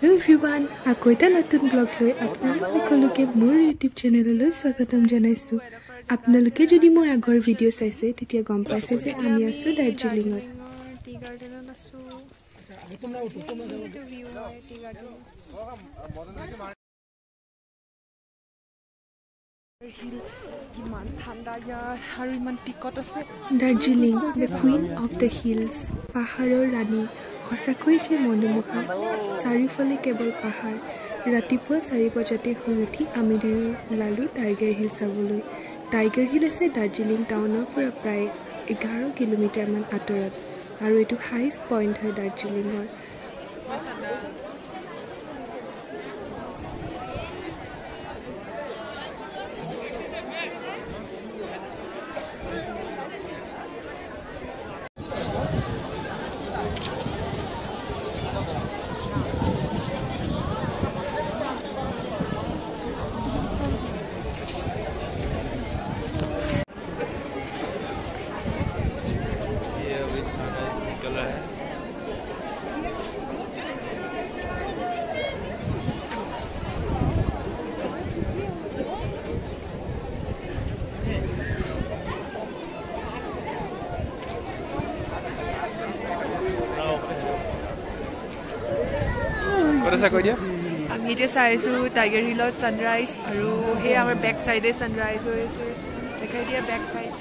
Hello everyone, আকৌ এটা নতুন ব্লগ লৈ আপোনালোক সকলোকে মোৰ YouTube চেনেললৈ স্বাগতম জনাইছো। আপোনালোকে যদি মোৰ আগৰ ভিডিও চাইছে তেতিয়া গম পাইছে যে আমি আছো দাৰ্জিলিঙত। টি গাৰ্ডেনত আছো। কিমান ঠাণ্ডা ইয়াত আৰু ইমান পিকত আছে। Darjeeling, the queen of the hills, পাহাৰৰ ৰাণী। সঁচাকৈ যে মনোমোহা, চাৰিওফালে কেৱল পাহাৰ। ৰাতিপুৱা 4 বজাতে শুই উঠি আমি দুয়ো ওলালোঁ টাইগাৰ হিল চাবলৈ। টাইগাৰ হিল আছে দাৰ্জিলিং টাউনৰ পৰা প্ৰায় 11 কিলোমিটাৰমান আঁতৰত আৰু এইটো হাইষ্ট পইণ্ট হয় দাৰ্জিলিঙৰ। আমি এতিয়া চাইছো টাইগাৰ হিলত সানৰাইজ আৰু সেই আমাৰ বেক সাইডে সানৰাইজ হৈ আছে। দেখাই দিয়া বেক সাইড।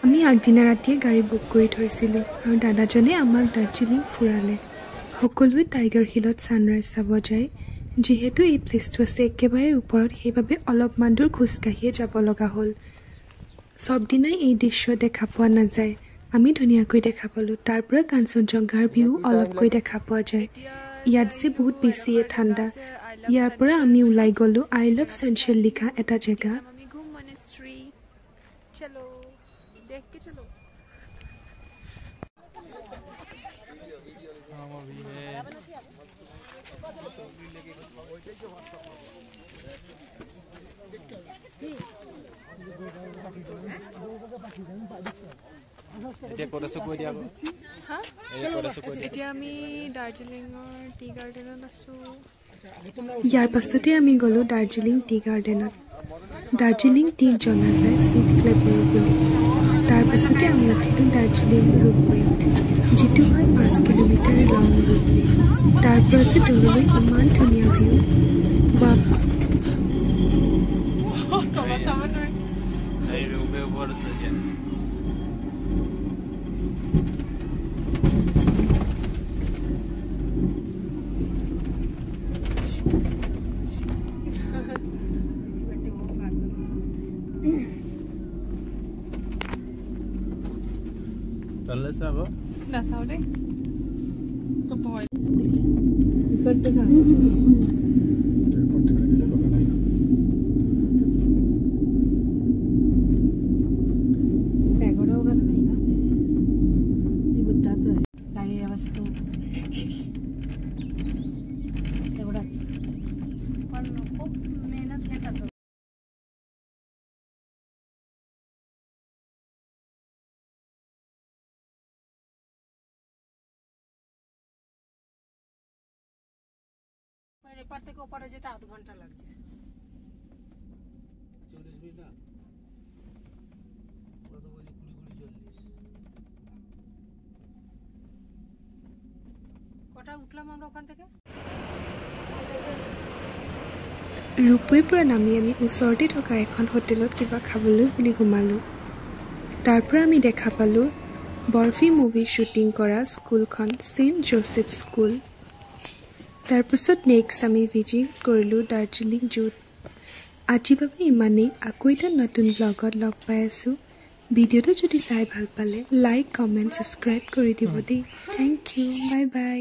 আমি আগদিনা ৰাতিয়ে গাড়ী বুক কৰি থৈছিলোঁ আৰু দাদাজনে আমাক দাৰ্জিলিং ফুৰালে। সকলোৱে টাইগাৰ হিলত সানৰাইজ চাব যায়। যিহেতু এই প্লেচটো আছে একেবাৰে ওপৰত, সেইবাবে অলপমান দূৰ খোজকাঢ়িয়ে যাব লগা হ'ল। সব দিনাই এই দৃশ্য দেখা পোৱা নাযায়। আমি ধুনীয়াকৈ দেখা পালোঁ। তাৰ পৰা কাঞ্চনজংঘাৰ ভিউ অলপকৈ দেখা পোৱা যায়। ইয়াত যে বহুত বেছিয়ে ঠাণ্ডা। ইয়াৰ পৰা আমি ওলাই গ'লোঁ আই লাভ চেঞ্চেল লিখা এটা জেগা। এতিয়া আমি দাৰ্জিলিঙৰ টি গাৰ্ডেনত আছো। ইয়াৰ পাছতে আমি গ'লো দাৰ্জিলিং টি গাৰ্ডেনত। দাৰ্জিলিং টি জনা যায় ছুইট ফ্লেভাৰ বুলি। তাৰ পাছতে আমি উঠিলোঁ দাৰ্জিলিং ৰোপৱেত, যিটো হয় 5 কিলোমিটাৰ লং ৰোপৱে। তাৰ পৰা যে তললৈ ইমান ধুনীয়া ভিউ। নাচাও দেই এপার থেকে ওপারে যেতে আধ ঘন্টা লাগছে। 40 মিনিট না কত বলি 20 কটা উঠলাম আমরা ওখান থেকে। ৰূপৱেৰ পৰা নামি আমি ওচৰতে থকা এখন হোটেলত কিবা খাবলৈ বুলি সোমালোঁ। তাৰ পৰা আমি দেখা পালোঁ বৰফি মুভি শ্বুটিং কৰা স্কুলখন ছেইণ্ট জোচেফ স্কুল। তাৰপিছত নেক্সট আমি ভিজিট কৰিলোঁ দাৰ্জিলিং জুত। আজিৰ বাবে ইমানেই। আকৌ এটা নতুন ব্লগত লগ পাই আছোঁ। ভিডিঅ'টো যদি চাই ভাল পালে লাইক কমেণ্ট ছাবস্ক্ৰাইব কৰি দিব দেই। Thank you, bye by.